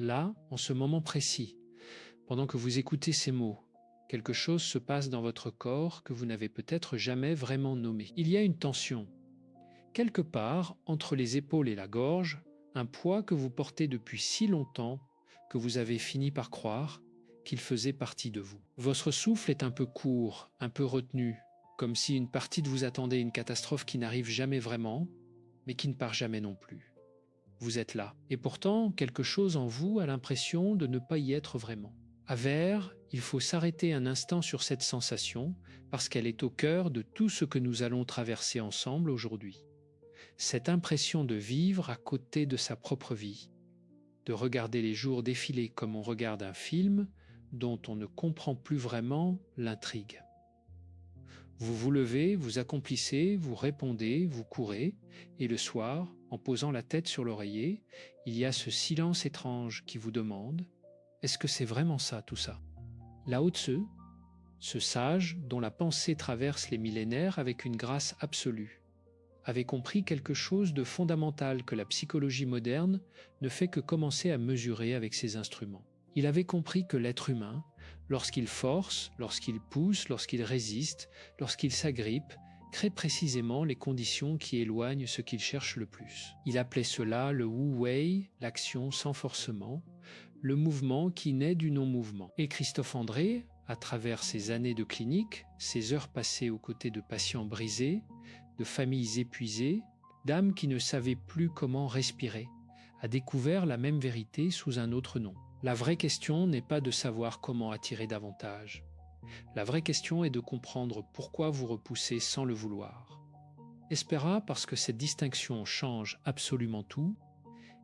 Là, en ce moment précis, pendant que vous écoutez ces mots, quelque chose se passe dans votre corps que vous n'avez peut-être jamais vraiment nommé. Il y a une tension. Quelque part, entre les épaules et la gorge, un poids que vous portez depuis si longtemps que vous avez fini par croire qu'il faisait partie de vous. Votre souffle est un peu court, un peu retenu, comme si une partie de vous attendait une catastrophe qui n'arrive jamais vraiment, mais qui ne part jamais non plus. Vous êtes là. Et pourtant, quelque chose en vous a l'impression de ne pas y être vraiment. À Vert, il faut s'arrêter un instant sur cette sensation parce qu'elle est au cœur de tout ce que nous allons traverser ensemble aujourd'hui. Cette impression de vivre à côté de sa propre vie, de regarder les jours défiler comme on regarde un film dont on ne comprend plus vraiment l'intrigue. Vous vous levez, vous accomplissez, vous répondez, vous courez, et le soir, en posant la tête sur l'oreiller, il y a ce silence étrange qui vous demande « Est-ce que c'est vraiment ça, tout ça ?» Lao Tzu, ce sage dont la pensée traverse les millénaires avec une grâce absolue, avait compris quelque chose de fondamental que la psychologie moderne ne fait que commencer à mesurer avec ses instruments. Il avait compris que l'être humain, lorsqu'il force, lorsqu'il pousse, lorsqu'il résiste, lorsqu'il s'agrippe, crée précisément les conditions qui éloignent ce qu'il cherche le plus. Il appelait cela le wu-wei, l'action sans forcement, le mouvement qui naît du non-mouvement. Et Christophe André, à travers ses années de clinique, ses heures passées aux côtés de patients brisés, de familles épuisées, d'âmes qui ne savaient plus comment respirer, a découvert la même vérité sous un autre nom. La vraie question n'est pas de savoir comment attirer davantage. La vraie question est de comprendre pourquoi vous repoussez sans le vouloir. Espera parce que cette distinction change absolument tout,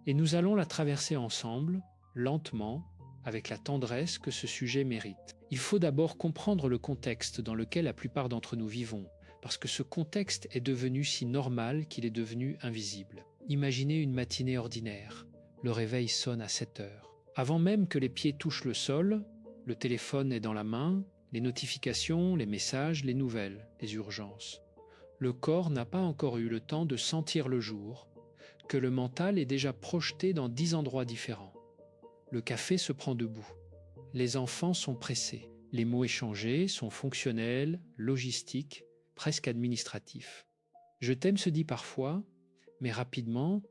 et nous allons la traverser ensemble, lentement, avec la tendresse que ce sujet mérite. Il faut d'abord comprendre le contexte dans lequel la plupart d'entre nous vivons, parce que ce contexte est devenu si normal qu'il est devenu invisible. Imaginez une matinée ordinaire. Le réveil sonne à 7 heures. Avant même que les pieds touchent le sol, le téléphone est dans la main, les notifications, les messages, les nouvelles, les urgences. Le corps n'a pas encore eu le temps de sentir le jour, que le mental est déjà projeté dans 10 endroits différents. Le café se prend debout. Les enfants sont pressés. Les mots échangés sont fonctionnels, logistiques, presque administratifs. Je t'aime se dit parfois, mais rapidement,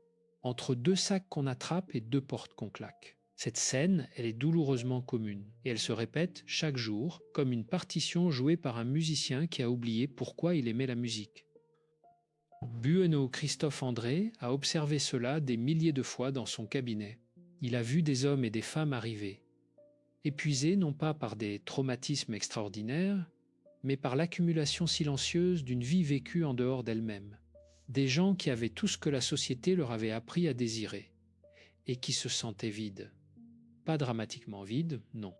entre 2 sacs qu'on attrape et 2 portes qu'on claque. Cette scène, elle est douloureusement commune, et elle se répète chaque jour comme une partition jouée par un musicien qui a oublié pourquoi il aimait la musique. Bueno Christophe André a observé cela des milliers de fois dans son cabinet. Il a vu des hommes et des femmes arriver, épuisés non pas par des traumatismes extraordinaires, mais par l'accumulation silencieuse d'une vie vécue en dehors d'elle-même. Des gens qui avaient tout ce que la société leur avait appris à désirer, et qui se sentaient vides. Pas dramatiquement vides, non.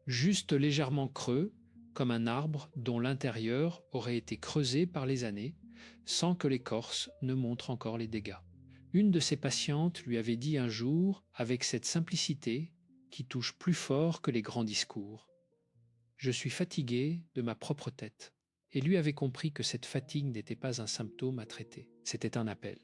Juste légèrement creux, comme un arbre dont l'intérieur aurait été creusé par les années, sans que l'écorce ne montre encore les dégâts. Une de ses patientes lui avait dit un jour, avec cette simplicité qui touche plus fort que les grands discours, « Je suis fatiguée de ma propre tête ». Et lui avait compris que cette fatigue n'était pas un symptôme à traiter, c'était un appel.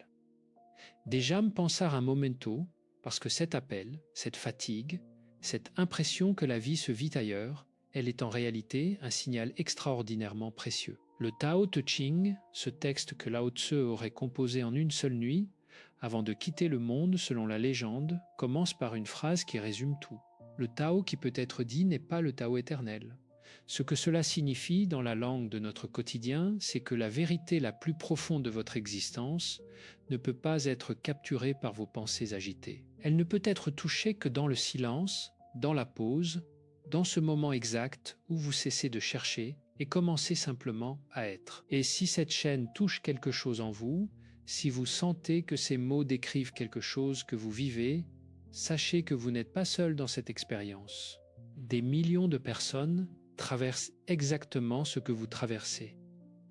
Déjà me pensar un momento, parce que cet appel, cette fatigue, cette impression que la vie se vit ailleurs, elle est en réalité un signal extraordinairement précieux. Le Tao Te Ching, ce texte que Lao Tzu aurait composé en une seule nuit, avant de quitter le monde selon la légende, commence par une phrase qui résume tout. Le Tao qui peut être dit n'est pas le Tao éternel. Ce que cela signifie dans la langue de notre quotidien, c'est que la vérité la plus profonde de votre existence ne peut pas être capturée par vos pensées agitées. Elle ne peut être touchée que dans le silence, dans la pause, dans ce moment exact où vous cessez de chercher et commencez simplement à être. Et si cette chaîne touche quelque chose en vous, si vous sentez que ces mots décrivent quelque chose que vous vivez, sachez que vous n'êtes pas seul dans cette expérience. Des millions de personnes traversent exactement ce que vous traversez.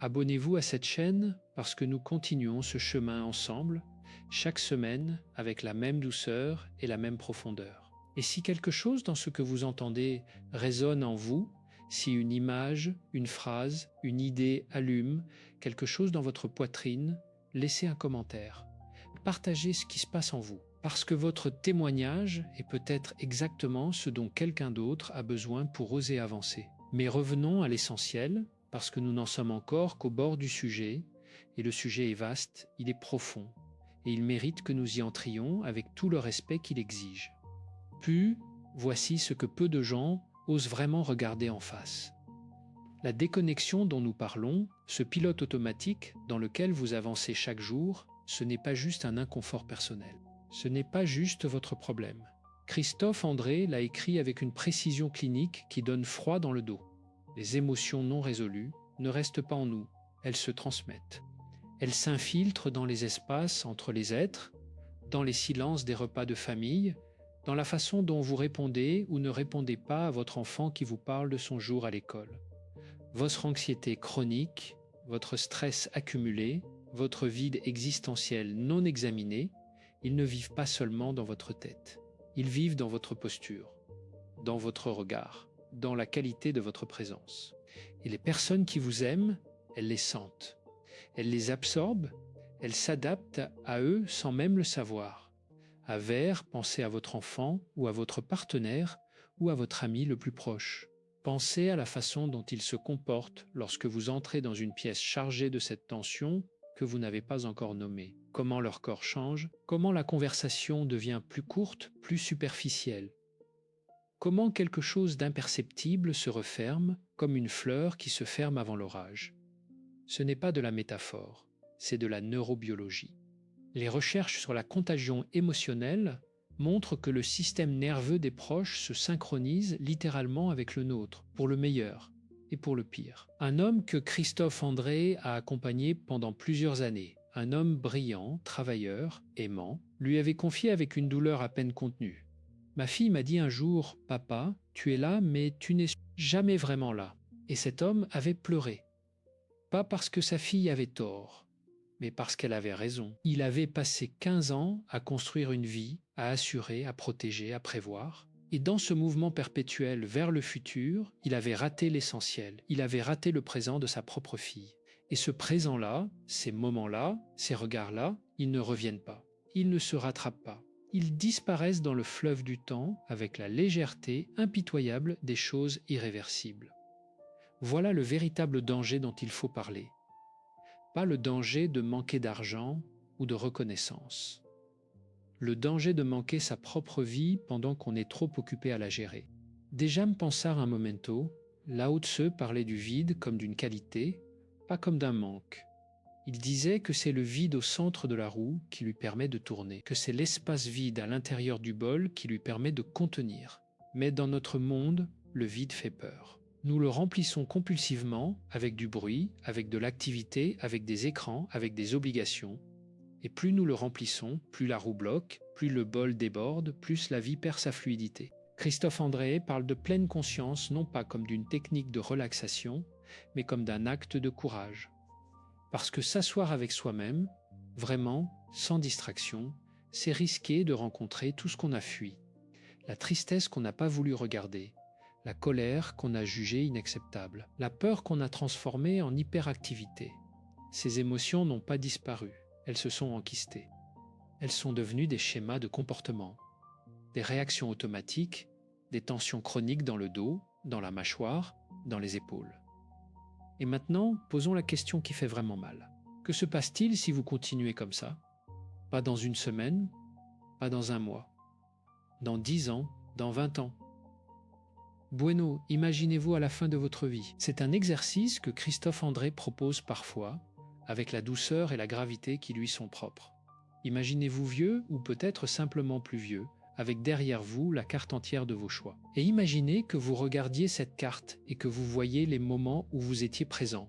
Abonnez-vous à cette chaîne parce que nous continuons ce chemin ensemble, chaque semaine avec la même douceur et la même profondeur. Et si quelque chose dans ce que vous entendez résonne en vous, si une image, une phrase, une idée allume quelque chose dans votre poitrine, laissez un commentaire. Partagez ce qui se passe en vous. parce que votre témoignage est peut-être exactement ce dont quelqu'un d'autre a besoin pour oser avancer. Mais revenons à l'essentiel, parce que nous n'en sommes encore qu'au bord du sujet, et le sujet est vaste, il est profond, et il mérite que nous y entrions avec tout le respect qu'il exige. Puis, voici ce que peu de gens osent vraiment regarder en face. La déconnexion dont nous parlons, ce pilote automatique dans lequel vous avancez chaque jour, ce n'est pas juste un inconfort personnel. Ce n'est pas juste votre problème. Christophe André l'a écrit avec une précision clinique qui donne froid dans le dos. Les émotions non résolues ne restent pas en nous, elles se transmettent. Elles s'infiltrent dans les espaces entre les êtres, dans les silences des repas de famille, dans la façon dont vous répondez ou ne répondez pas à votre enfant qui vous parle de son jour à l'école. Votre anxiété chronique, votre stress accumulé, votre vide existentiel non examiné, ils ne vivent pas seulement dans votre tête. Ils vivent dans votre posture, dans votre regard, dans la qualité de votre présence. Et les personnes qui vous aiment, elles les sentent. Elles les absorbent, elles s'adaptent à eux sans même le savoir. À vers, pensez à votre enfant ou à votre partenaire ou à votre ami le plus proche. Pensez à la façon dont ils se comportent lorsque vous entrez dans une pièce chargée de cette tension que vous n'avez pas encore nommée. Comment leur corps change, comment la conversation devient plus courte, plus superficielle. Comment quelque chose d'imperceptible se referme comme une fleur qui se ferme avant l'orage. Ce n'est pas de la métaphore, c'est de la neurobiologie. Les recherches sur la contagion émotionnelle montrent que le système nerveux des proches se synchronise littéralement avec le nôtre, pour le meilleur et pour le pire. Un homme que Christophe André a accompagné pendant plusieurs années, un homme brillant, travailleur, aimant, lui avait confié avec une douleur à peine contenue. Ma fille m'a dit un jour, « Papa, tu es là, mais tu n'es jamais vraiment là. » Et cet homme avait pleuré. Pas parce que sa fille avait tort, mais parce qu'elle avait raison. Il avait passé 15 ans à construire une vie, à assurer, à protéger, à prévoir. Et dans ce mouvement perpétuel vers le futur, il avait raté l'essentiel. Il avait raté le présent de sa propre fille. Et ce présent-là, ces moments-là, ces regards-là, ils ne reviennent pas. Ils ne se rattrapent pas. Ils disparaissent dans le fleuve du temps avec la légèreté impitoyable des choses irréversibles. Voilà le véritable danger dont il faut parler. Pas le danger de manquer d'argent ou de reconnaissance. Le danger de manquer sa propre vie pendant qu'on est trop occupé à la gérer. Dejam Pansar un momento, Lao Tse parlait du vide comme d'une qualité, pas comme d'un manque. Il disait que c'est le vide au centre de la roue qui lui permet de tourner, que c'est l'espace vide à l'intérieur du bol qui lui permet de contenir. Mais dans notre monde, le vide fait peur. Nous le remplissons compulsivement avec du bruit, avec de l'activité, avec des écrans, avec des obligations. Et plus nous le remplissons, plus la roue bloque, plus le bol déborde, plus la vie perd sa fluidité. Christophe André parle de pleine conscience non pas comme d'une technique de relaxation, mais comme d'un acte de courage. Parce que s'asseoir avec soi-même, vraiment, sans distraction, c'est risquer de rencontrer tout ce qu'on a fui. La tristesse qu'on n'a pas voulu regarder, la colère qu'on a jugée inacceptable, la peur qu'on a transformée en hyperactivité. Ces émotions n'ont pas disparu, elles se sont enquistées. Elles sont devenues des schémas de comportement, des réactions automatiques, des tensions chroniques dans le dos, dans la mâchoire, dans les épaules. Et maintenant, posons la question qui fait vraiment mal. Que se passe-t-il si vous continuez comme ça? Pas dans une semaine, pas dans un mois, dans 10 ans, dans 20 ans. Bueno, imaginez-vous à la fin de votre vie. C'est un exercice que Christophe André propose parfois, avec la douceur et la gravité qui lui sont propres. Imaginez-vous vieux ou peut-être simplement plus vieux, avec derrière vous la carte entière de vos choix. Et imaginez que vous regardiez cette carte et que vous voyez les moments où vous étiez présent,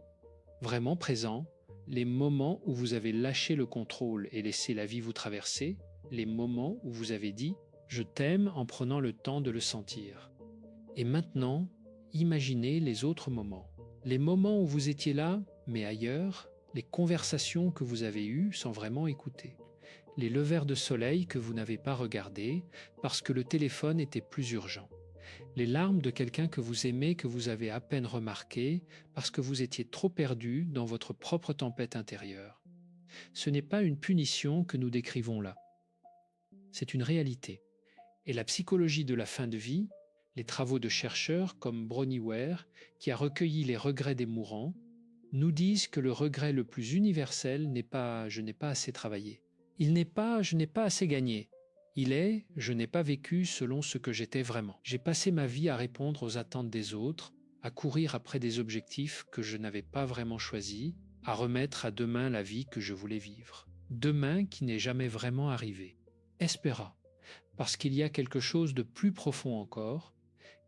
vraiment présent, les moments où vous avez lâché le contrôle et laissé la vie vous traverser, les moments où vous avez dit « je t'aime » en prenant le temps de le sentir. Et maintenant, imaginez les autres moments. Les moments où vous étiez là, mais ailleurs, les conversations que vous avez eues sans vraiment écouter. Les levers de soleil que vous n'avez pas regardés parce que le téléphone était plus urgent. Les larmes de quelqu'un que vous aimez que vous avez à peine remarqué parce que vous étiez trop perdu dans votre propre tempête intérieure. Ce n'est pas une punition que nous décrivons là. c'est une réalité. Et la psychologie de la fin de vie, les travaux de chercheurs comme Bronnie Ware, qui a recueilli les regrets des mourants, nous disent que le regret le plus universel n'est pas « je n'ai pas assez travaillé ». Il n'est pas « je n'ai pas assez gagné ». Il est « je n'ai pas vécu selon ce que j'étais vraiment ». J'ai passé ma vie à répondre aux attentes des autres, à courir après des objectifs que je n'avais pas vraiment choisis, à remettre à demain la vie que je voulais vivre. Demain qui n'est jamais vraiment arrivé. Espera, parce qu'il y a quelque chose de plus profond encore,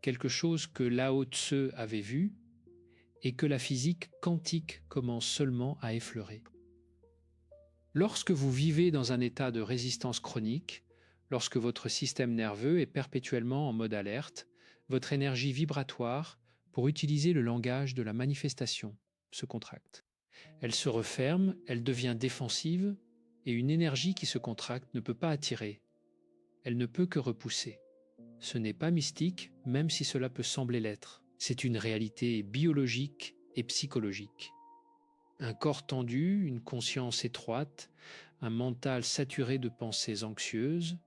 quelque chose que Lao Tse avait vu et que la physique quantique commence seulement à effleurer. Lorsque vous vivez dans un état de résistance chronique, lorsque votre système nerveux est perpétuellement en mode alerte, votre énergie vibratoire, pour utiliser le langage de la manifestation, se contracte. Elle se referme, elle devient défensive, et une énergie qui se contracte ne peut pas attirer. Elle ne peut que repousser. Ce n'est pas mystique, même si cela peut sembler l'être. C'est une réalité biologique et psychologique. Un corps tendu, une conscience étroite, un mental saturé de pensées anxieuses,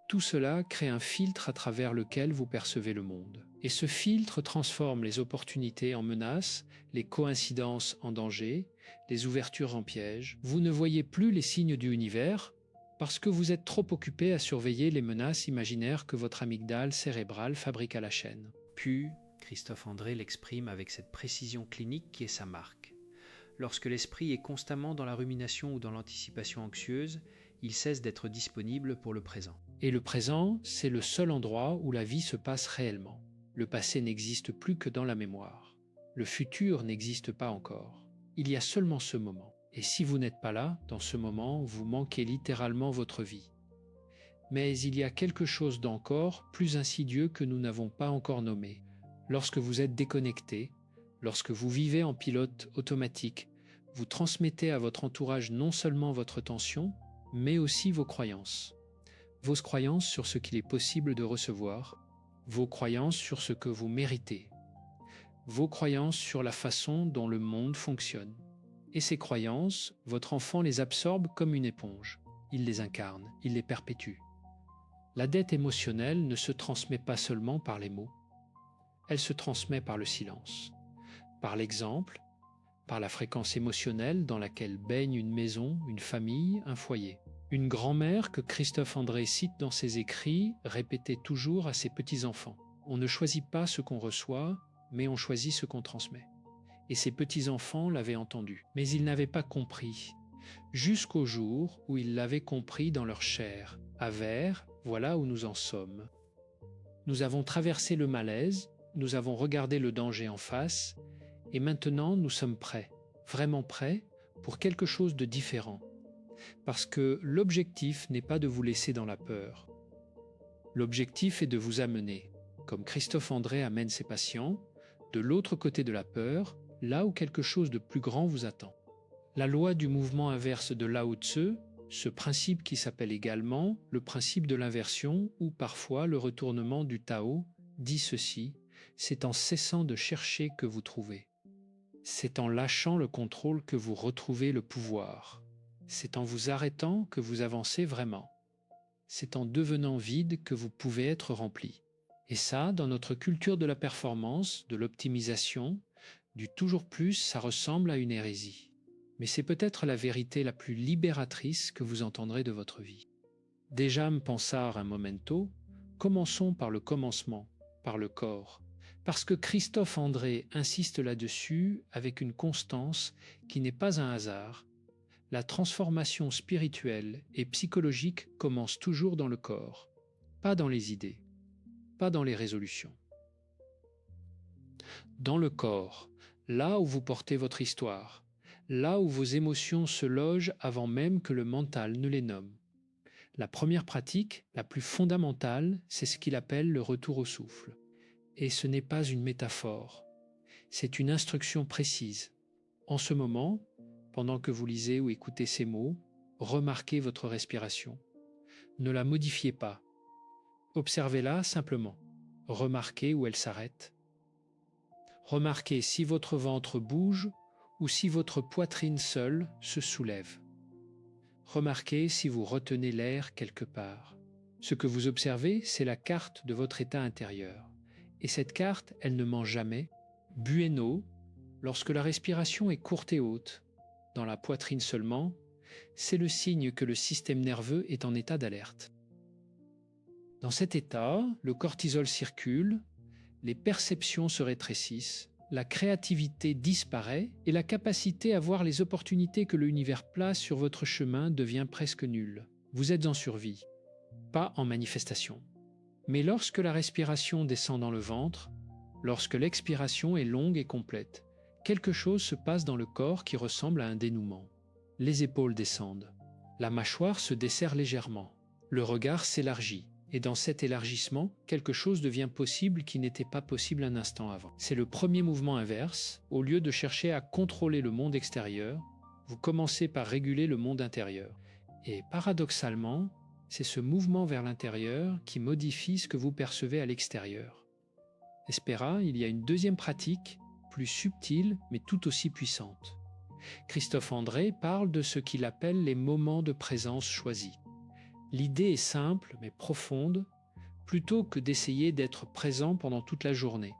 tout cela crée un filtre à travers lequel vous percevez le monde. Et ce filtre transforme les opportunités en menaces, les coïncidences en danger, les ouvertures en pièges. Vous ne voyez plus les signes du univers parce que vous êtes trop occupé à surveiller les menaces imaginaires que votre amygdale cérébrale fabrique à la chaîne. Puis, Christophe André l'exprime avec cette précision clinique qui est sa marque. Lorsque l'esprit est constamment dans la rumination ou dans l'anticipation anxieuse, il cesse d'être disponible pour le présent. Et le présent, c'est le seul endroit où la vie se passe réellement. Le passé n'existe plus que dans la mémoire. Le futur n'existe pas encore. Il y a seulement ce moment. Et si vous n'êtes pas là, dans ce moment, vous manquez littéralement votre vie. Mais il y a quelque chose d'encore plus insidieux que nous n'avons pas encore nommé. Lorsque vous êtes déconnecté, lorsque vous vivez en pilote automatique, vous transmettez à votre entourage non seulement votre tension, mais aussi vos croyances. Vos croyances sur ce qu'il est possible de recevoir, vos croyances sur ce que vous méritez, vos croyances sur la façon dont le monde fonctionne. Et ces croyances, votre enfant les absorbe comme une éponge. Il les incarne, il les perpétue. La dette émotionnelle ne se transmet pas seulement par les mots, elle se transmet par le silence, par l'exemple, par la fréquence émotionnelle dans laquelle baigne une maison, une famille, un foyer. Une grand-mère que Christophe André cite dans ses écrits répétait toujours à ses petits-enfants. On ne choisit pas ce qu'on reçoit, mais on choisit ce qu'on transmet. Et ses petits-enfants l'avaient entendu, mais ils n'avaient pas compris, jusqu'au jour où ils l'avaient compris dans leur chair. À Vers, voilà où nous en sommes. Nous avons traversé le malaise, nous avons regardé le danger en face, et maintenant nous sommes prêts, vraiment prêts, pour quelque chose de différent. Parce que l'objectif n'est pas de vous laisser dans la peur. L'objectif est de vous amener, comme Christophe André amène ses patients, de l'autre côté de la peur, là où quelque chose de plus grand vous attend. La loi du mouvement inverse de Lao Tse, ce principe qui s'appelle également le principe de l'inversion ou parfois le retournement du Tao, dit ceci, c'est en cessant de chercher que vous trouvez. C'est en lâchant le contrôle que vous retrouvez le pouvoir. C'est en vous arrêtant que vous avancez vraiment. C'est en devenant vide que vous pouvez être rempli. Et ça, dans notre culture de la performance, de l'optimisation, du toujours plus, ça ressemble à une hérésie. Mais c'est peut-être la vérité la plus libératrice que vous entendrez de votre vie. Dejam pensar un momento, commençons par le commencement, par le corps. Parce que Christophe André insiste là-dessus avec une constance qui n'est pas un hasard. La transformation spirituelle et psychologique commence toujours dans le corps, pas dans les idées, pas dans les résolutions. Dans le corps, là où vous portez votre histoire, là où vos émotions se logent avant même que le mental ne les nomme. La première pratique, la plus fondamentale, c'est ce qu'il appelle le retour au souffle. Et ce n'est pas une métaphore, c'est une instruction précise. En ce moment, pendant que vous lisez ou écoutez ces mots, remarquez votre respiration. Ne la modifiez pas. Observez-la simplement. Remarquez où elle s'arrête. Remarquez si votre ventre bouge ou si votre poitrine seule se soulève. Remarquez si vous retenez l'air quelque part. Ce que vous observez, c'est la carte de votre état intérieur. Et cette carte, elle ne ment jamais. Bueno, lorsque la respiration est courte et haute, dans la poitrine seulement, c'est le signe que le système nerveux est en état d'alerte. Dans cet état, le cortisol circule, les perceptions se rétrécissent, la créativité disparaît et la capacité à voir les opportunités que l'univers place sur votre chemin devient presque nulle. Vous êtes en survie, pas en manifestation. Mais lorsque la respiration descend dans le ventre, lorsque l'expiration est longue et complète, quelque chose se passe dans le corps qui ressemble à un dénouement. Les épaules descendent, la mâchoire se desserre légèrement, le regard s'élargit. Et dans cet élargissement, quelque chose devient possible qui n'était pas possible un instant avant. C'est le premier mouvement inverse. Au lieu de chercher à contrôler le monde extérieur, vous commencez par réguler le monde intérieur. Et paradoxalement, c'est ce mouvement vers l'intérieur qui modifie ce que vous percevez à l'extérieur. Espera, il y a une deuxième pratique, plus subtile mais tout aussi puissante. Christophe André parle de ce qu'il appelle les moments de présence choisis. L'idée est simple mais profonde, plutôt que d'essayer d'être présent pendant toute la journée.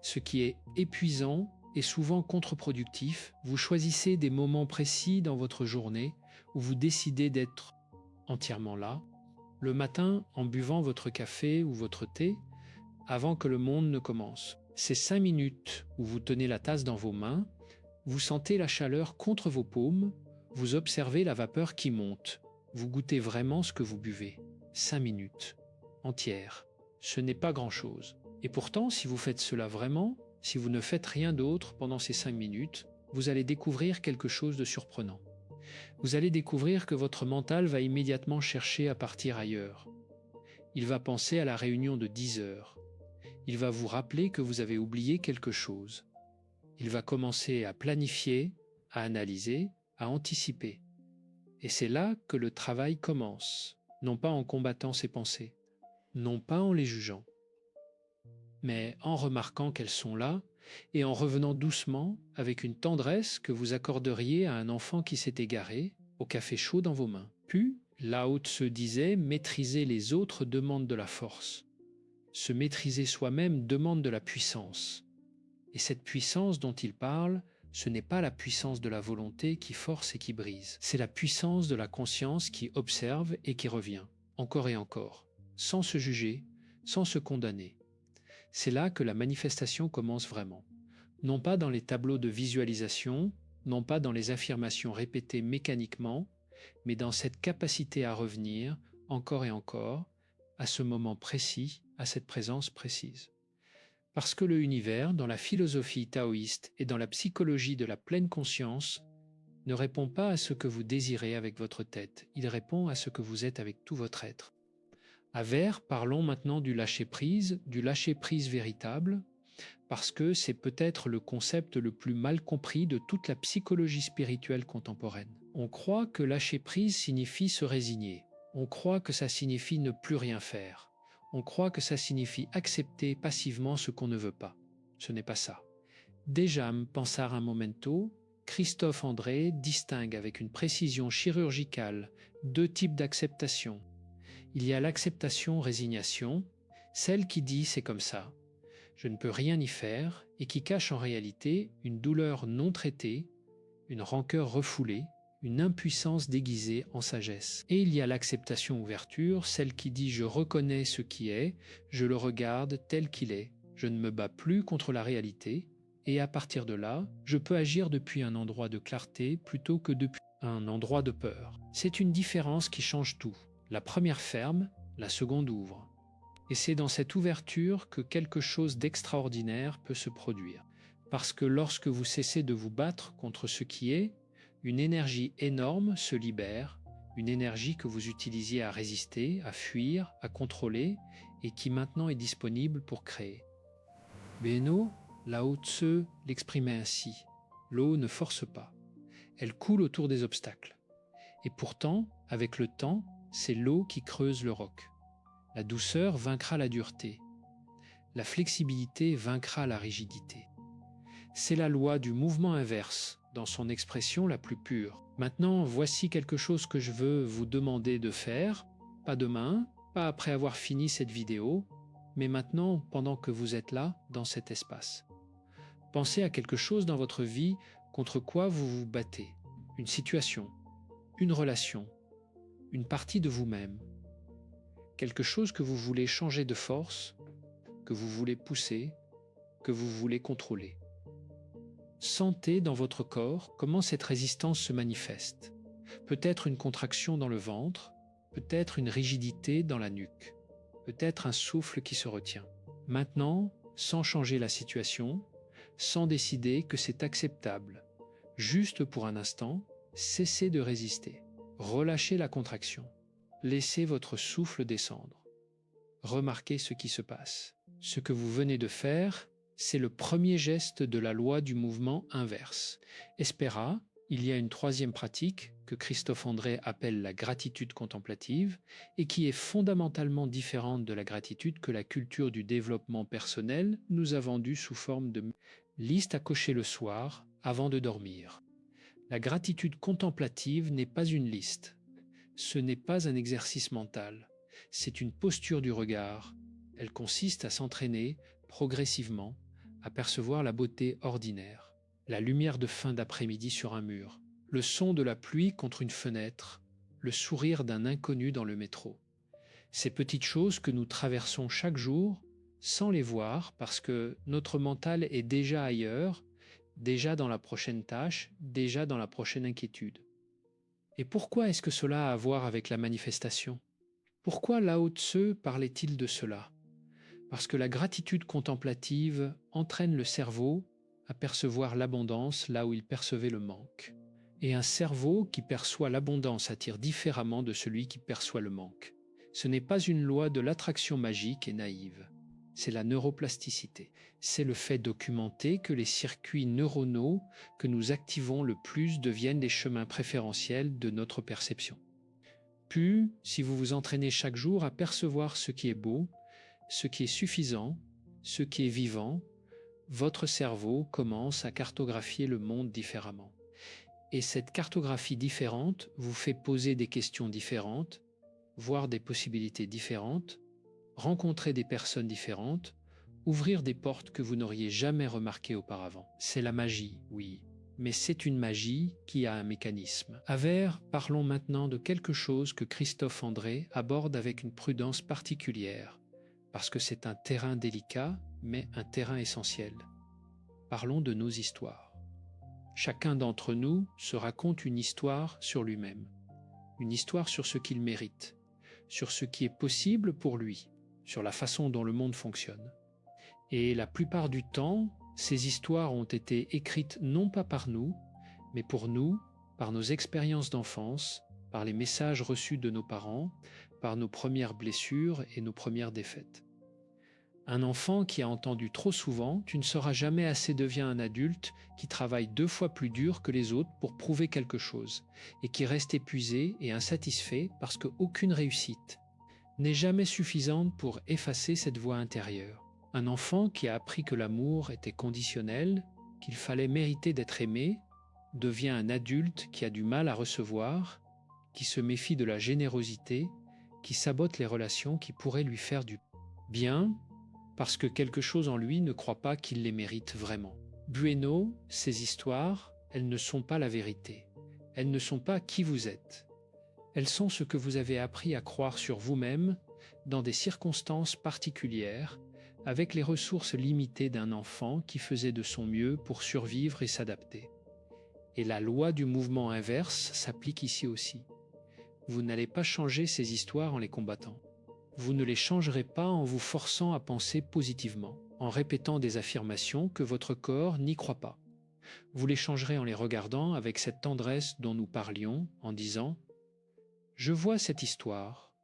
Ce qui est épuisant et souvent contre-productif, vous choisissez des moments précis dans votre journée où vous décidez d'être entièrement là, le matin en buvant votre café ou votre thé, avant que le monde ne commence. Ces 5 minutes où vous tenez la tasse dans vos mains, vous sentez la chaleur contre vos paumes, vous observez la vapeur qui monte. Vous goûtez vraiment ce que vous buvez. 5 minutes, entières. Ce n'est pas grand-chose. Et pourtant, si vous faites cela vraiment, si vous ne faites rien d'autre pendant ces 5 minutes, vous allez découvrir quelque chose de surprenant. Vous allez découvrir que votre mental va immédiatement chercher à partir ailleurs. Il va penser à la réunion de 10 heures. Il va vous rappeler que vous avez oublié quelque chose. Il va commencer à planifier, à analyser, à anticiper. Et c'est là que le travail commence, non pas en combattant ses pensées, non pas en les jugeant, mais en remarquant qu'elles sont là et en revenant doucement avec une tendresse que vous accorderiez à un enfant qui s'est égaré, au café chaud dans vos mains. Puis, Lao Tse disait, maîtriser les autres demande de la force. Se maîtriser soi-même demande de la puissance. Et cette puissance dont il parle, ce n'est pas la puissance de la volonté qui force et qui brise. C'est la puissance de la conscience qui observe et qui revient, encore et encore, sans se juger, sans se condamner. C'est là que la manifestation commence vraiment. Non pas dans les tableaux de visualisation, non pas dans les affirmations répétées mécaniquement, mais dans cette capacité à revenir, encore et encore, à ce moment précis, à cette présence précise. Parce que le univers, dans la philosophie taoïste et dans la psychologie de la pleine conscience, ne répond pas à ce que vous désirez avec votre tête, il répond à ce que vous êtes avec tout votre être. À Vert, parlons maintenant du lâcher-prise véritable, parce que c'est peut-être le concept le plus mal compris de toute la psychologie spirituelle contemporaine. On croit que lâcher-prise signifie se résigner, on croit que ça signifie ne plus rien faire. On croit que ça signifie accepter passivement ce qu'on ne veut pas. Ce n'est pas ça. Dejam Pensare un momento, Christophe André distingue avec une précision chirurgicale 2 types d'acceptation. Il y a l'acceptation-résignation, celle qui dit c'est comme ça, je ne peux rien y faire et qui cache en réalité une douleur non traitée, une rancœur refoulée, une impuissance déguisée en sagesse. Et il y a l'acceptation-ouverture, celle qui dit « je reconnais ce qui est, je le regarde tel qu'il est, je ne me bats plus contre la réalité, et à partir de là, je peux agir depuis un endroit de clarté plutôt que depuis un endroit de peur. » C'est une différence qui change tout. La première ferme, la seconde ouvre. Et c'est dans cette ouverture que quelque chose d'extraordinaire peut se produire. Parce que lorsque vous cessez de vous battre contre ce qui est, une énergie énorme se libère, une énergie que vous utilisiez à résister, à fuir, à contrôler et qui maintenant est disponible pour créer. Beno, Lao Tse l'exprimait ainsi. L'eau ne force pas. Elle coule autour des obstacles. Et pourtant, avec le temps, c'est l'eau qui creuse le roc. La douceur vaincra la dureté. La flexibilité vaincra la rigidité. C'est la loi du mouvement inverse, dans son expression la plus pure. Maintenant, voici quelque chose que je veux vous demander de faire, pas demain, pas après avoir fini cette vidéo, mais maintenant pendant que vous êtes là, dans cet espace. Pensez à quelque chose dans votre vie contre quoi vous vous battez, une situation, une relation, une partie de vous-même, quelque chose que vous voulez changer de force, que vous voulez pousser, que vous voulez contrôler. Sentez dans votre corps comment cette résistance se manifeste. Peut-être une contraction dans le ventre, peut-être une rigidité dans la nuque, peut-être un souffle qui se retient. Maintenant, sans changer la situation, sans décider que c'est acceptable, juste pour un instant, cessez de résister. Relâchez la contraction. Laissez votre souffle descendre. Remarquez ce qui se passe. Ce que vous venez de faire, c'est le premier geste de la loi du mouvement inverse. Espera, il y a une troisième pratique que Christophe André appelle la gratitude contemplative et qui est fondamentalement différente de la gratitude que la culture du développement personnel nous a vendue sous forme de liste à cocher le soir avant de dormir. La gratitude contemplative n'est pas une liste. Ce n'est pas un exercice mental. C'est une posture du regard. Elle consiste à s'entraîner progressivement à percevoir la beauté ordinaire, la lumière de fin d'après-midi sur un mur, le son de la pluie contre une fenêtre, le sourire d'un inconnu dans le métro. Ces petites choses que nous traversons chaque jour sans les voir parce que notre mental est déjà ailleurs, déjà dans la prochaine tâche, déjà dans la prochaine inquiétude. Et pourquoi est-ce que cela a à voir avec la manifestation? Pourquoi Lao Tse parlait-il de cela? Parce que la gratitude contemplative entraîne le cerveau à percevoir l'abondance là où il percevait le manque. Et un cerveau qui perçoit l'abondance attire différemment de celui qui perçoit le manque. Ce n'est pas une loi de l'attraction magique et naïve. C'est la neuroplasticité. C'est le fait documenté que les circuits neuronaux que nous activons le plus deviennent les chemins préférentiels de notre perception. Puis, si vous vous entraînez chaque jour à percevoir ce qui est beau, ce qui est suffisant, ce qui est vivant, votre cerveau commence à cartographier le monde différemment. Et cette cartographie différente vous fait poser des questions différentes, voir des possibilités différentes, rencontrer des personnes différentes, ouvrir des portes que vous n'auriez jamais remarquées auparavant. C'est la magie, oui, mais c'est une magie qui a un mécanisme. Avers, parlons maintenant de quelque chose que Christophe André aborde avec une prudence particulière, parce que c'est un terrain délicat, mais un terrain essentiel. Parlons de nos histoires. Chacun d'entre nous se raconte une histoire sur lui-même, une histoire sur ce qu'il mérite, sur ce qui est possible pour lui, sur la façon dont le monde fonctionne. Et la plupart du temps, ces histoires ont été écrites non pas par nous, mais pour nous, par nos expériences d'enfance, par les messages reçus de nos parents, par nos premières blessures et nos premières défaites. Un enfant qui a entendu trop souvent « tu ne seras jamais assez » devient un adulte qui travaille 2 fois plus dur que les autres pour prouver quelque chose et qui reste épuisé et insatisfait parce qu'aucune réussite n'est jamais suffisante pour effacer cette voix intérieure. Un enfant qui a appris que l'amour était conditionnel, qu'il fallait mériter d'être aimé, devient un adulte qui a du mal à recevoir, qui se méfie de la générosité, qui sabote les relations qui pourraient lui faire du bien, parce que quelque chose en lui ne croit pas qu'il les mérite vraiment. Bueno, ces histoires, elles ne sont pas la vérité. Elles ne sont pas qui vous êtes. Elles sont ce que vous avez appris à croire sur vous-même dans des circonstances particulières, avec les ressources limitées d'un enfant qui faisait de son mieux pour survivre et s'adapter. Et la loi du mouvement inverse s'applique ici aussi. Vous n'allez pas changer ces histoires en les combattant. Vous ne les changerez pas en vous forçant à penser positivement, en répétant des affirmations que votre corps n'y croit pas. Vous les changerez en les regardant avec cette tendresse dont nous parlions, en disant « Je vois cette histoire,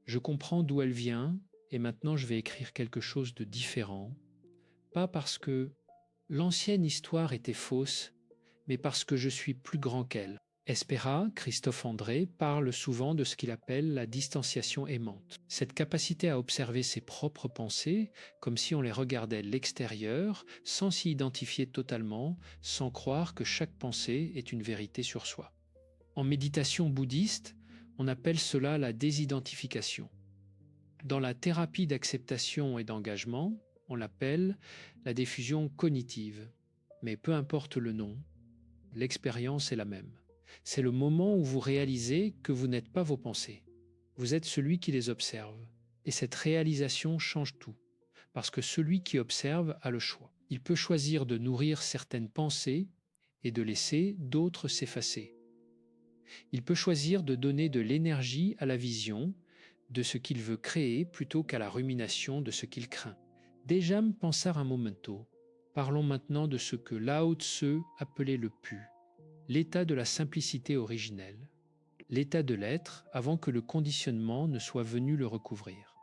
je comprends d'où elle vient et maintenant je vais écrire quelque chose de différent, pas parce que l'ancienne histoire était fausse, mais parce que je suis plus grand qu'elle. » Espera, Christophe André, parle souvent de ce qu'il appelle la distanciation aimante. Cette capacité à observer ses propres pensées, comme si on les regardait de l'extérieur, sans s'y identifier totalement, sans croire que chaque pensée est une vérité sur soi. En méditation bouddhiste, on appelle cela la désidentification. Dans la thérapie d'acceptation et d'engagement, on l'appelle la diffusion cognitive. Mais peu importe le nom, l'expérience est la même. C'est le moment où vous réalisez que vous n'êtes pas vos pensées. Vous êtes celui qui les observe. Et cette réalisation change tout. Parce que celui qui observe a le choix. Il peut choisir de nourrir certaines pensées et de laisser d'autres s'effacer. Il peut choisir de donner de l'énergie à la vision de ce qu'il veut créer plutôt qu'à la rumination de ce qu'il craint. Dejam pensar un momento. Parlons maintenant de ce que Lao Tse appelait le pu, l'état de la simplicité originelle, l'état de l'être avant que le conditionnement ne soit venu le recouvrir.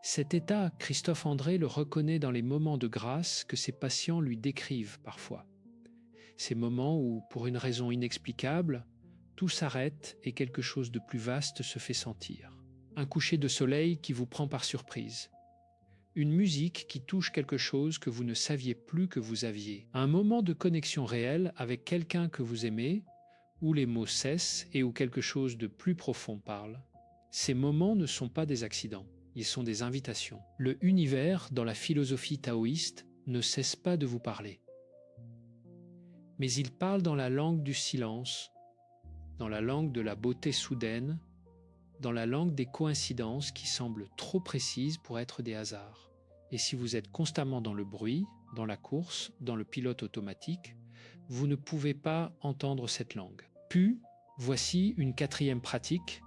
Cet état, Christophe André le reconnaît dans les moments de grâce que ses patients lui décrivent parfois. Ces moments où, pour une raison inexplicable, tout s'arrête et quelque chose de plus vaste se fait sentir. Un coucher de soleil qui vous prend par surprise. Une musique qui touche quelque chose que vous ne saviez plus que vous aviez. Un moment de connexion réelle avec quelqu'un que vous aimez, où les mots cessent et où quelque chose de plus profond parle. Ces moments ne sont pas des accidents, ils sont des invitations. Le univers, dans la philosophie taoïste, ne cesse pas de vous parler. Mais il parle dans la langue du silence, dans la langue de la beauté soudaine, dans la langue des coïncidences qui semblent trop précises pour être des hasards. Et si vous êtes constamment dans le bruit, dans la course, dans le pilote automatique, vous ne pouvez pas entendre cette langue. Puis, voici une quatrième pratique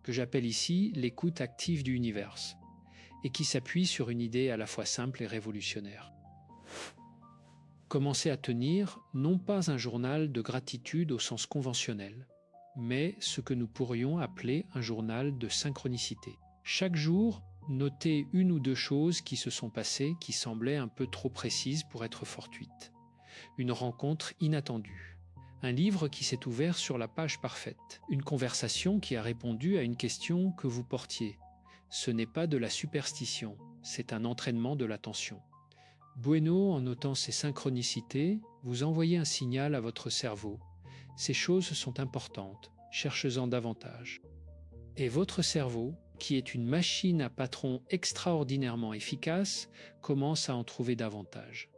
que j'appelle ici l'écoute active du univers et qui s'appuie sur une idée à la fois simple et révolutionnaire. Commencez à tenir non pas un journal de gratitude au sens conventionnel, mais ce que nous pourrions appeler un journal de synchronicité. Chaque jour, notez une ou deux choses qui se sont passées qui semblaient un peu trop précises pour être fortuites. Une rencontre inattendue. Un livre qui s'est ouvert sur la page parfaite. Une conversation qui a répondu à une question que vous portiez. Ce n'est pas de la superstition, c'est un entraînement de l'attention. Bueno, en notant ces synchronicités, vous envoyez un signal à votre cerveau. Ces choses sont importantes, cherchez-en davantage. Et votre cerveau, qui est une machine à patron extraordinairement efficace, commence à en trouver davantage.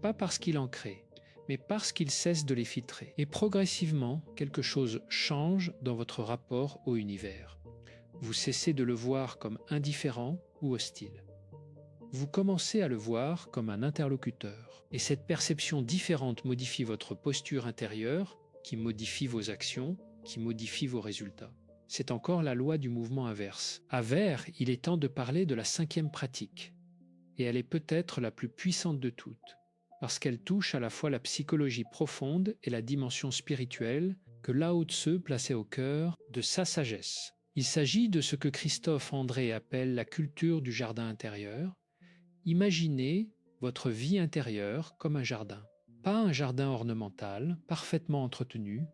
Pas parce qu'il en crée, mais parce qu'il cesse de les filtrer. Et progressivement, quelque chose change dans votre rapport au univers. Vous cessez de le voir comme indifférent ou hostile. Vous commencez à le voir comme un interlocuteur. Et cette perception différente modifie votre posture intérieure, qui modifie vos actions, qui modifie vos résultats. C'est encore la loi du mouvement inverse. À Vert, il est temps de parler de la cinquième pratique. Et elle est peut-être la plus puissante de toutes, parce qu'elle touche à la fois la psychologie profonde et la dimension spirituelle que Lao Tse plaçait au cœur de sa sagesse. Il s'agit de ce que Christophe André appelle la culture du jardin intérieur. Imaginez votre vie intérieure comme un jardin. Pas un jardin ornemental, parfaitement entretenu,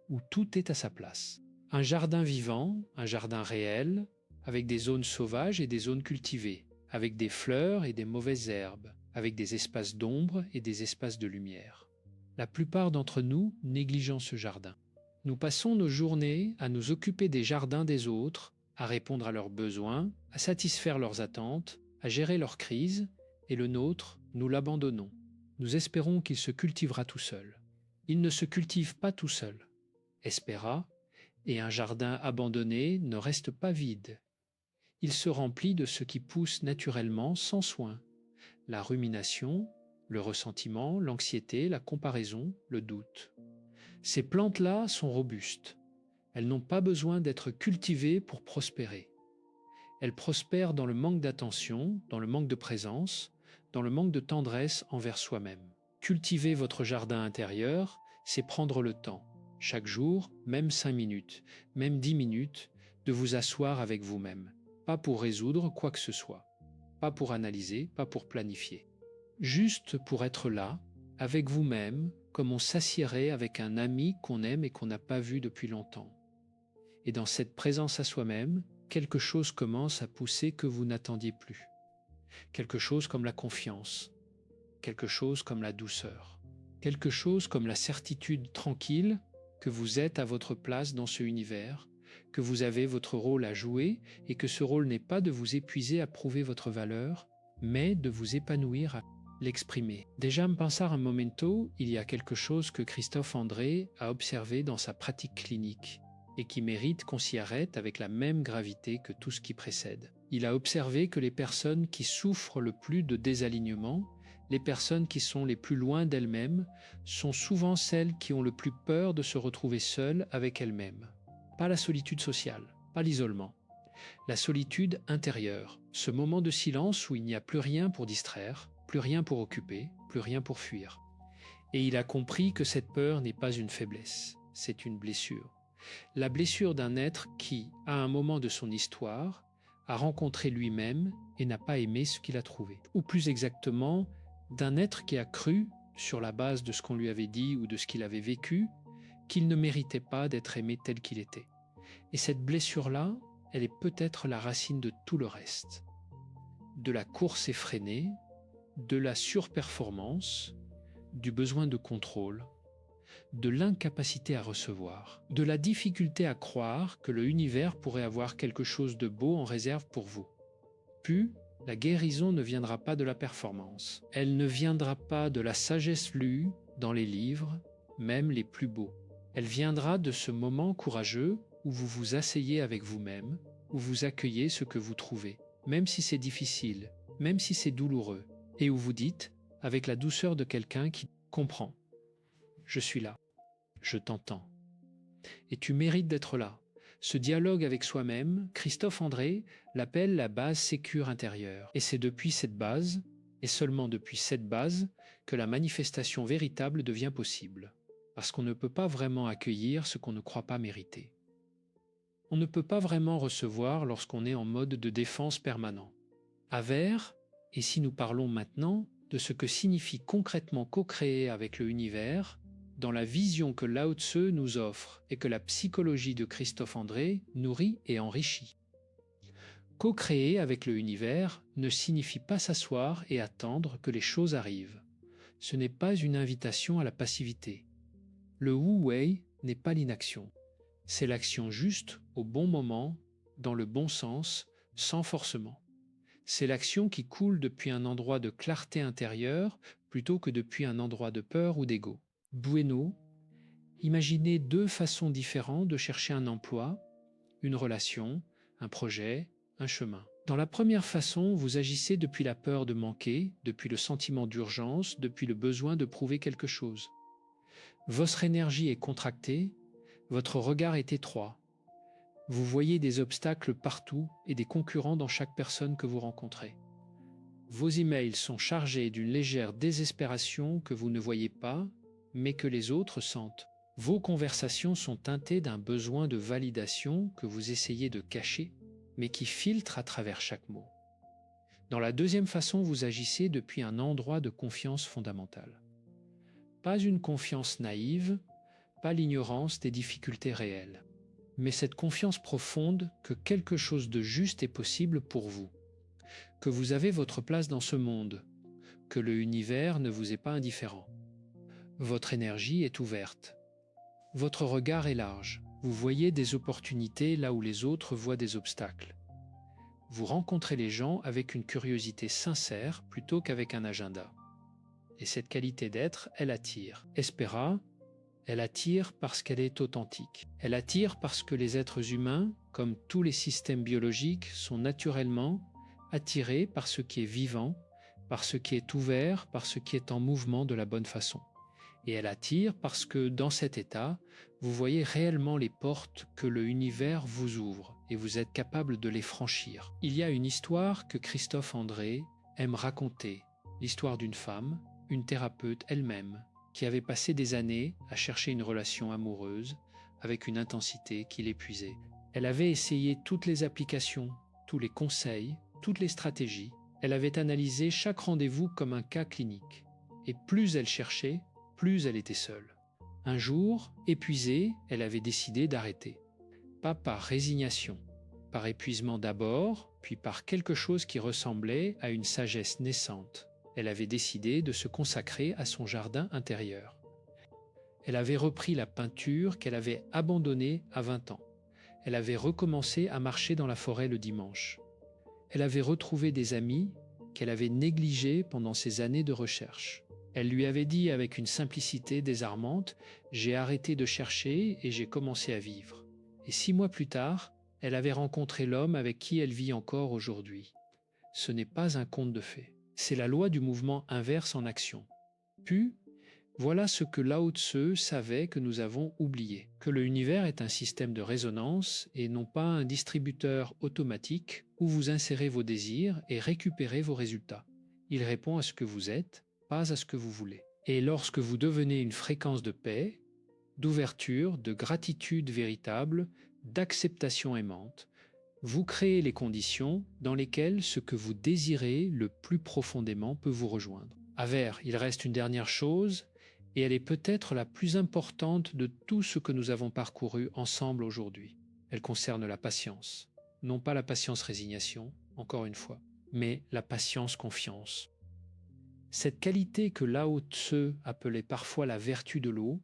où tout est à sa place. Un jardin vivant, un jardin réel, avec des zones sauvages et des zones cultivées, avec des fleurs et des mauvaises herbes, avec des espaces d'ombre et des espaces de lumière. La plupart d'entre nous négligeons ce jardin. Nous passons nos journées à nous occuper des jardins des autres, à répondre à leurs besoins, à satisfaire leurs attentes, à gérer leurs crises, et le nôtre, nous l'abandonnons. Nous espérons qu'il se cultivera tout seul. Il ne se cultive pas tout seul. Espéra, et un jardin abandonné ne reste pas vide. Il se remplit de ce qui pousse naturellement sans soin. La rumination, le ressentiment, l'anxiété, la comparaison, le doute. Ces plantes-là sont robustes. Elles n'ont pas besoin d'être cultivées pour prospérer. Elles prospèrent dans le manque d'attention, dans le manque de présence, dans le manque de tendresse envers soi-même. Cultiver votre jardin intérieur, c'est prendre le temps, chaque jour, même 5 minutes, même 10 minutes, de vous asseoir avec vous-même. Pas pour résoudre quoi que ce soit, pas pour analyser, pas pour planifier. Juste pour être là, avec vous-même, comme on s'assierait avec un ami qu'on aime et qu'on n'a pas vu depuis longtemps. Et dans cette présence à soi-même, quelque chose commence à pousser que vous n'attendiez plus. Quelque chose comme la confiance, quelque chose comme la douceur, quelque chose comme la certitude tranquille que vous êtes à votre place dans ce univers, que vous avez votre rôle à jouer et que ce rôle n'est pas de vous épuiser à prouver votre valeur, mais de vous épanouir à l'exprimer. Déjà, me pensar un momento, il y a quelque chose que Christophe André a observé dans sa pratique clinique et qui mérite qu'on s'y arrête avec la même gravité que tout ce qui précède. Il a observé que les personnes qui souffrent le plus de désalignement, les personnes qui sont les plus loin d'elles-mêmes, sont souvent celles qui ont le plus peur de se retrouver seules avec elles-mêmes. Pas la solitude sociale, pas l'isolement. La solitude intérieure, ce moment de silence où il n'y a plus rien pour distraire, plus rien pour occuper, plus rien pour fuir. Et il a compris que cette peur n'est pas une faiblesse, c'est une blessure. La blessure d'un être qui, à un moment de son histoire, a rencontré lui-même et n'a pas aimé ce qu'il a trouvé. Ou plus exactement, d'un être qui a cru, sur la base de ce qu'on lui avait dit ou de ce qu'il avait vécu, qu'il ne méritait pas d'être aimé tel qu'il était. Et cette blessure-là, elle est peut-être la racine de tout le reste. De la course effrénée, de la surperformance, du besoin de contrôle, de l'incapacité à recevoir, de la difficulté à croire que l'univers pourrait avoir quelque chose de beau en réserve pour vous. Puis, la guérison ne viendra pas de la performance. Elle ne viendra pas de la sagesse lue dans les livres, même les plus beaux. Elle viendra de ce moment courageux où vous vous asseyez avec vous-même, où vous accueillez ce que vous trouvez, même si c'est difficile, même si c'est douloureux, et où vous dites, avec la douceur de quelqu'un qui comprend, « Je suis là, je t'entends. » Et tu mérites d'être là. Ce dialogue avec soi-même, Christophe André l'appelle la base sécure intérieure. Et c'est depuis cette base, et seulement depuis cette base, que la manifestation véritable devient possible. Parce qu'on ne peut pas vraiment accueillir ce qu'on ne croit pas mériter. On ne peut pas vraiment recevoir lorsqu'on est en mode de défense permanent. Avers, et si nous parlons maintenant de ce que signifie concrètement co-créer avec le univers, dans la vision que Lao Tse nous offre et que la psychologie de Christophe André nourrit et enrichit. Co-créer avec le univers ne signifie pas s'asseoir et attendre que les choses arrivent. Ce n'est pas une invitation à la passivité. Le Wu Wei n'est pas l'inaction. C'est l'action juste, au bon moment, dans le bon sens, sans forcement. C'est l'action qui coule depuis un endroit de clarté intérieure plutôt que depuis un endroit de peur ou d'ego. Bueno, imaginez deux façons différentes de chercher un emploi, une relation, un projet, un chemin. Dans la première façon, vous agissez depuis la peur de manquer, depuis le sentiment d'urgence, depuis le besoin de prouver quelque chose. Votre énergie est contractée, votre regard est étroit. Vous voyez des obstacles partout et des concurrents dans chaque personne que vous rencontrez. Vos emails sont chargés d'une légère désespération que vous ne voyez pas, mais que les autres sentent. Vos conversations sont teintées d'un besoin de validation que vous essayez de cacher, mais qui filtre à travers chaque mot. Dans la deuxième façon, vous agissez depuis un endroit de confiance fondamentale. Pas une confiance naïve, pas l'ignorance des difficultés réelles, mais cette confiance profonde que quelque chose de juste est possible pour vous, que vous avez votre place dans ce monde, que le univers ne vous est pas indifférent. Votre énergie est ouverte. Votre regard est large. Vous voyez des opportunités là où les autres voient des obstacles. Vous rencontrez les gens avec une curiosité sincère plutôt qu'avec un agenda. Et cette qualité d'être, elle attire. Espera, elle attire parce qu'elle est authentique. Elle attire parce que les êtres humains, comme tous les systèmes biologiques, sont naturellement attirés par ce qui est vivant, par ce qui est ouvert, par ce qui est en mouvement de la bonne façon. Et elle attire parce que dans cet état, vous voyez réellement les portes que le univers vous ouvre et vous êtes capable de les franchir. Il y a une histoire que Christophe André aime raconter, l'histoire d'une femme, une thérapeute elle-même, qui avait passé des années à chercher une relation amoureuse avec une intensité qui l'épuisait. Elle avait essayé toutes les applications, tous les conseils, toutes les stratégies. Elle avait analysé chaque rendez-vous comme un cas clinique. Et plus elle cherchait, plus elle était seule. Un jour, épuisée, elle avait décidé d'arrêter. Pas par résignation, par épuisement d'abord, puis par quelque chose qui ressemblait à une sagesse naissante. Elle avait décidé de se consacrer à son jardin intérieur. Elle avait repris la peinture qu'elle avait abandonnée à 20 ans. Elle avait recommencé à marcher dans la forêt le dimanche. Elle avait retrouvé des amis qu'elle avait négligés pendant ses années de recherche. Elle lui avait dit avec une simplicité désarmante « J'ai arrêté de chercher et j'ai commencé à vivre ». Et 6 mois plus tard, elle avait rencontré l'homme avec qui elle vit encore aujourd'hui. Ce n'est pas un conte de fées. C'est la loi du mouvement inverse en action. Puis, voilà ce que Lao Tse savait que nous avons oublié, que l'univers est un système de résonance et non pas un distributeur automatique où vous insérez vos désirs et récupérez vos résultats. Il répond à ce que vous êtes, pas à ce que vous voulez. Et lorsque vous devenez une fréquence de paix, d'ouverture, de gratitude véritable, d'acceptation aimante, vous créez les conditions dans lesquelles ce que vous désirez le plus profondément peut vous rejoindre. Aver, il reste une dernière chose, et elle est peut-être la plus importante de tout ce que nous avons parcouru ensemble aujourd'hui. Elle concerne la patience. Non pas la patience-résignation, encore une fois, mais la patience-confiance. Cette qualité que Lao Tse appelait parfois la vertu de l'eau,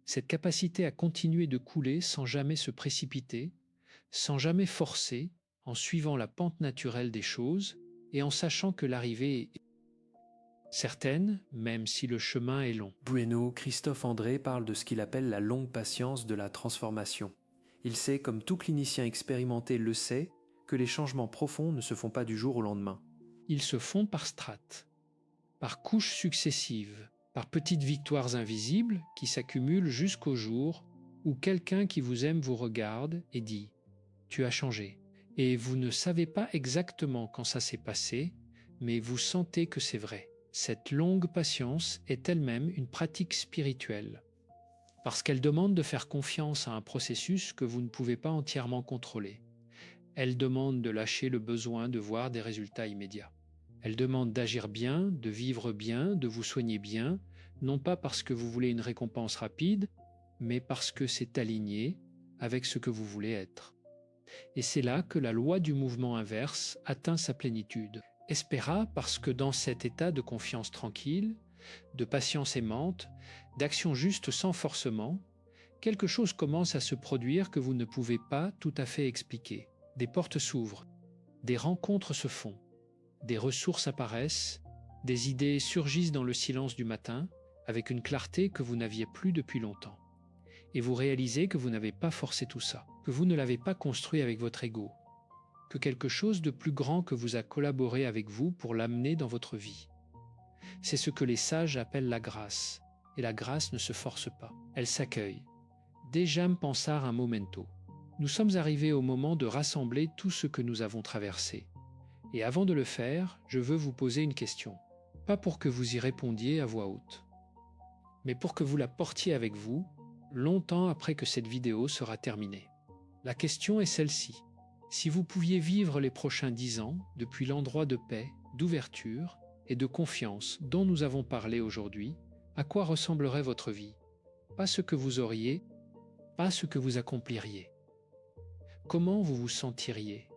cette capacité à continuer de couler sans jamais se précipiter, sans jamais forcer, en suivant la pente naturelle des choses et en sachant que l'arrivée est certaine, même si le chemin est long. Bueno, Christophe André parle de ce qu'il appelle la longue patience de la transformation. Il sait, comme tout clinicien expérimenté le sait, que les changements profonds ne se font pas du jour au lendemain. Ils se font par strates, par couches successives, par petites victoires invisibles qui s'accumulent jusqu'au jour où quelqu'un qui vous aime vous regarde et dit « Tu as changé ». Et vous ne savez pas exactement quand ça s'est passé, mais vous sentez que c'est vrai. Cette longue patience est elle-même une pratique spirituelle, parce qu'elle demande de faire confiance à un processus que vous ne pouvez pas entièrement contrôler. Elle demande de lâcher le besoin de voir des résultats immédiats. Elle demande d'agir bien, de vivre bien, de vous soigner bien, non pas parce que vous voulez une récompense rapide, mais parce que c'est aligné avec ce que vous voulez être. Et c'est là que la loi du mouvement inverse atteint sa plénitude. Espéra parce que dans cet état de confiance tranquille, de patience aimante, d'action juste sans forcement, quelque chose commence à se produire que vous ne pouvez pas tout à fait expliquer. Des portes s'ouvrent, des rencontres se font, des ressources apparaissent, des idées surgissent dans le silence du matin avec une clarté que vous n'aviez plus depuis longtemps. Et vous réalisez que vous n'avez pas forcé tout ça, que vous ne l'avez pas construit avec votre ego, que quelque chose de plus grand que vous a collaboré avec vous pour l'amener dans votre vie. C'est ce que les sages appellent la grâce, et la grâce ne se force pas, elle s'accueille. Dejam pensar un momento. Nous sommes arrivés au moment de rassembler tout ce que nous avons traversé. Et avant de le faire, je veux vous poser une question. Pas pour que vous y répondiez à voix haute, mais pour que vous la portiez avec vous, longtemps après que cette vidéo sera terminée. La question est celle-ci. Si vous pouviez vivre les prochains 10 ans depuis l'endroit de paix, d'ouverture et de confiance dont nous avons parlé aujourd'hui, à quoi ressemblerait votre vie? Pas ce que vous auriez, pas ce que vous accompliriez. Comment vous vous sentiriez?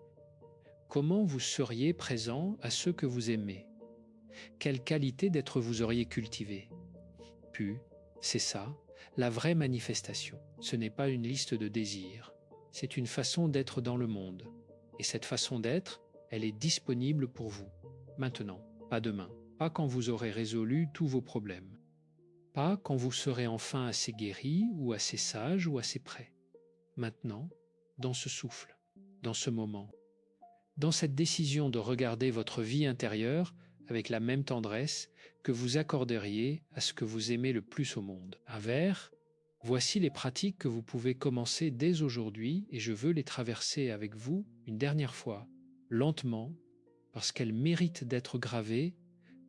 Comment vous seriez présent à ceux que vous aimez? Quelle qualité d'être vous auriez cultivé? Puis, c'est ça, la vraie manifestation. Ce n'est pas une liste de désirs. C'est une façon d'être dans le monde. Et cette façon d'être, elle est disponible pour vous. Maintenant, pas demain. Pas quand vous aurez résolu tous vos problèmes. Pas quand vous serez enfin assez guéri ou assez sage ou assez prêt. Maintenant, dans ce souffle, dans ce moment. Dans cette décision de regarder votre vie intérieure avec la même tendresse que vous accorderiez à ce que vous aimez le plus au monde. Voici les pratiques que vous pouvez commencer dès aujourd'hui et je veux les traverser avec vous une dernière fois, lentement, parce qu'elles méritent d'être gravées,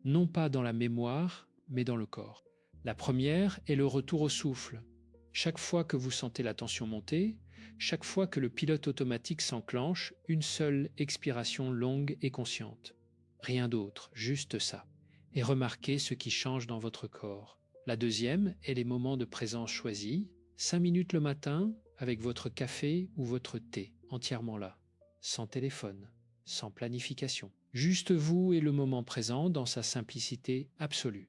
non pas dans la mémoire, mais dans le corps. La première est le retour au souffle. Chaque fois que vous sentez la tension monter, chaque fois que le pilote automatique s'enclenche, une seule expiration longue et consciente. Rien d'autre, juste ça. Et remarquez ce qui change dans votre corps. La deuxième est les moments de présence choisis, 5 minutes le matin avec votre café ou votre thé, entièrement là, sans téléphone, sans planification. Juste vous et le moment présent dans sa simplicité absolue.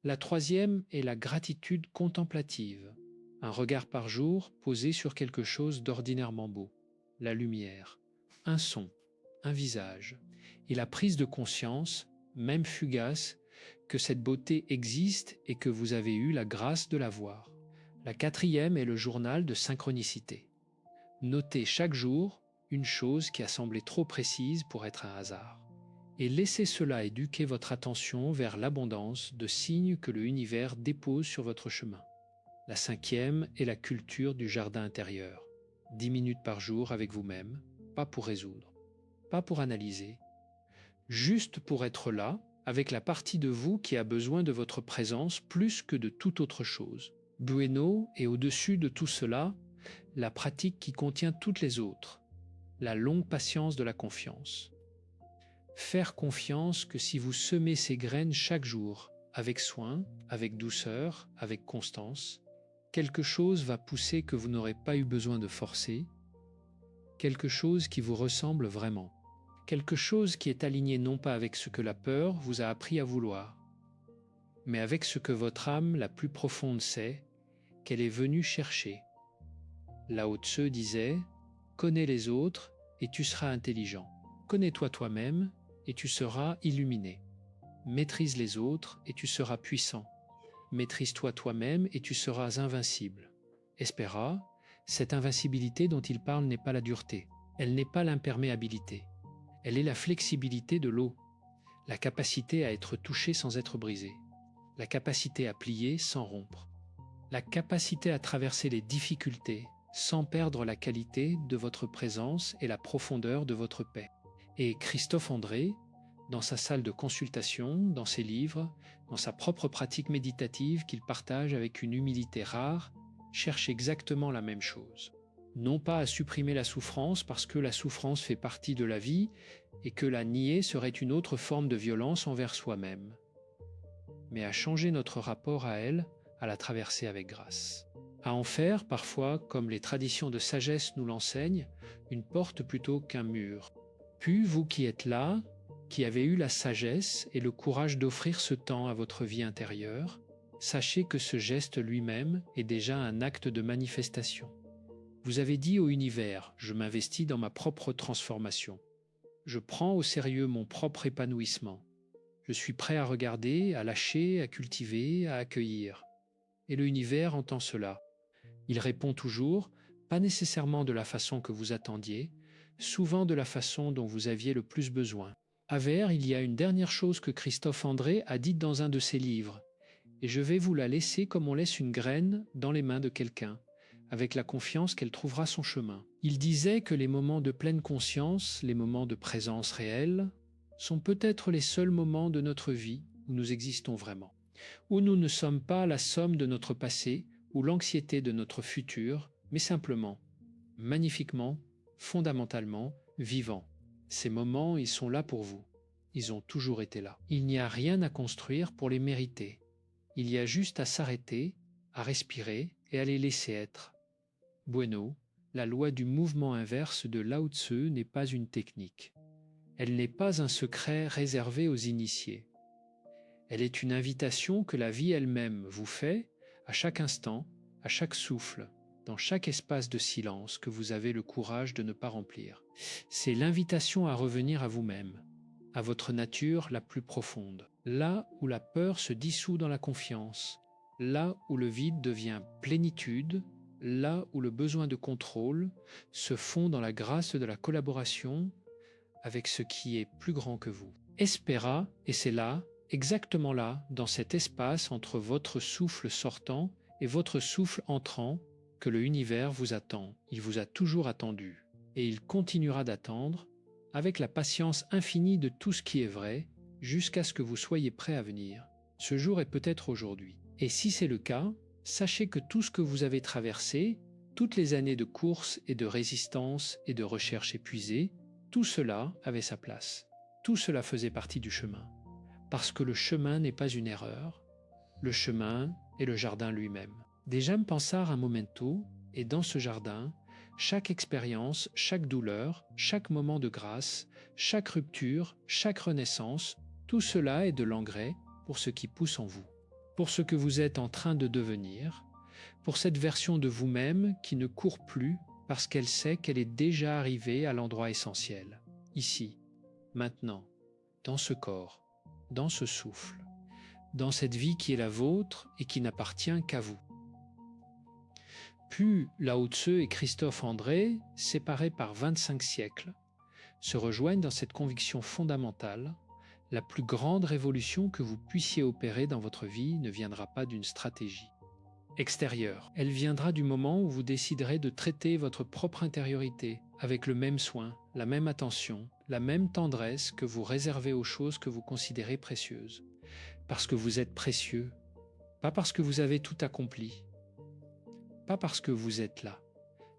La troisième est la gratitude contemplative. Un regard par jour posé sur quelque chose d'ordinairement beau, la lumière, un son, un visage, et la prise de conscience, même fugace, que cette beauté existe et que vous avez eu la grâce de la voir. La quatrième est le journal de synchronicité. Notez chaque jour une chose qui a semblé trop précise pour être un hasard. Et laissez cela éduquer votre attention vers l'abondance de signes que l'univers dépose sur votre chemin. La cinquième est la culture du jardin intérieur. 10 minutes par jour avec vous-même, pas pour résoudre, pas pour analyser, juste pour être là, avec la partie de vous qui a besoin de votre présence plus que de toute autre chose. Bueno est au-dessus de tout cela, la pratique qui contient toutes les autres, la longue patience de la confiance. Faire confiance que si vous semez ces graines chaque jour, avec soin, avec douceur, avec constance, quelque chose va pousser que vous n'aurez pas eu besoin de forcer, quelque chose qui vous ressemble vraiment, quelque chose qui est aligné non pas avec ce que la peur vous a appris à vouloir, mais avec ce que votre âme la plus profonde sait qu'elle est venue chercher. Lao Tse disait « Connais les autres et tu seras intelligent. Connais-toi toi-même et tu seras illuminé. Maîtrise les autres et tu seras puissant. Maîtrise-toi toi-même et tu seras invincible. » Espéra, cette invincibilité dont il parle n'est pas la dureté, elle n'est pas l'imperméabilité, elle est la flexibilité de l'eau, la capacité à être touché sans être brisé, la capacité à plier sans rompre, la capacité à traverser les difficultés sans perdre la qualité de votre présence et la profondeur de votre paix. Et Christophe André, dans sa salle de consultation, dans ses livres, dans sa propre pratique méditative qu'il partage avec une humilité rare, cherche exactement la même chose. Non pas à supprimer la souffrance parce que la souffrance fait partie de la vie et que la nier serait une autre forme de violence envers soi-même, mais à changer notre rapport à elle, à la traverser avec grâce. À en faire, parfois, comme les traditions de sagesse nous l'enseignent, une porte plutôt qu'un mur. Puis, vous qui êtes là, qui avez eu la sagesse et le courage d'offrir ce temps à votre vie intérieure, sachez que ce geste lui-même est déjà un acte de manifestation. Vous avez dit au univers « Je m'investis dans ma propre transformation. Je prends au sérieux mon propre épanouissement. Je suis prêt à regarder, à lâcher, à cultiver, à accueillir. » Et l'univers entend cela. Il répond toujours, pas nécessairement de la façon que vous attendiez, souvent de la façon dont vous aviez le plus besoin. À Vers, il y a une dernière chose que Christophe André a dite dans un de ses livres, et je vais vous la laisser comme on laisse une graine dans les mains de quelqu'un, avec la confiance qu'elle trouvera son chemin. Il disait que les moments de pleine conscience, les moments de présence réelle, sont peut-être les seuls moments de notre vie où nous existons vraiment, où nous ne sommes pas la somme de notre passé ou l'anxiété de notre futur, mais simplement, magnifiquement, fondamentalement, vivants. Ces moments, ils sont là pour vous. Ils ont toujours été là. Il n'y a rien à construire pour les mériter. Il y a juste à s'arrêter, à respirer et à les laisser être. Bueno, la loi du mouvement inverse de Lao Tse n'est pas une technique. Elle n'est pas un secret réservé aux initiés. Elle est une invitation que la vie elle-même vous fait à chaque instant, à chaque souffle, dans chaque espace de silence que vous avez le courage de ne pas remplir. C'est l'invitation à revenir à vous-même, à votre nature la plus profonde, là où la peur se dissout dans la confiance, là où le vide devient plénitude, là où le besoin de contrôle se fond dans la grâce de la collaboration avec ce qui est plus grand que vous. Espéra, et c'est là, exactement là, dans cet espace entre votre souffle sortant et votre souffle entrant, que le univers vous attend. Il vous a toujours attendu, et il continuera d'attendre, avec la patience infinie de tout ce qui est vrai, jusqu'à ce que vous soyez prêt à venir. Ce jour est peut-être aujourd'hui. Et si c'est le cas, sachez que tout ce que vous avez traversé, toutes les années de course et de résistance et de recherche épuisée, tout cela avait sa place. Tout cela faisait partie du chemin. Parce que le chemin n'est pas une erreur, le chemin est le jardin lui-même. Déjà pensar un momento, et dans ce jardin, chaque expérience, chaque douleur, chaque moment de grâce, chaque rupture, chaque renaissance, tout cela est de l'engrais pour ce qui pousse en vous, pour ce que vous êtes en train de devenir, pour cette version de vous-même qui ne court plus parce qu'elle sait qu'elle est déjà arrivée à l'endroit essentiel, ici, maintenant, dans ce corps, dans ce souffle, dans cette vie qui est la vôtre et qui n'appartient qu'à vous. Puis Lao Tzu et Christophe André, séparés par 25 siècles, se rejoignent dans cette conviction fondamentale: la plus grande révolution que vous puissiez opérer dans votre vie ne viendra pas d'une stratégie extérieure. Elle viendra du moment où vous déciderez de traiter votre propre intériorité avec le même soin, la même attention, la même tendresse que vous réservez aux choses que vous considérez précieuses. Parce que vous êtes précieux, pas parce que vous avez tout accompli, pas parce que vous êtes là,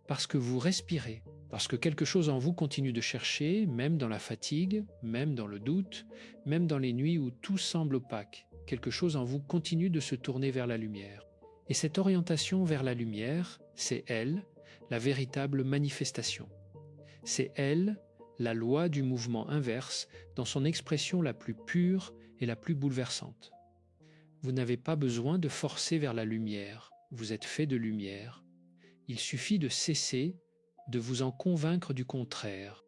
parce que vous respirez, parce que quelque chose en vous continue de chercher, même dans la fatigue, même dans le doute, même dans les nuits où tout semble opaque. Quelque chose en vous continue de se tourner vers la lumière. Et cette orientation vers la lumière, c'est elle, la véritable manifestation. C'est elle, la loi du mouvement inverse, dans son expression la plus pure et la plus bouleversante. Vous n'avez pas besoin de forcer vers la lumière, vous êtes fait de lumière. Il suffit de cesser de vous en convaincre du contraire.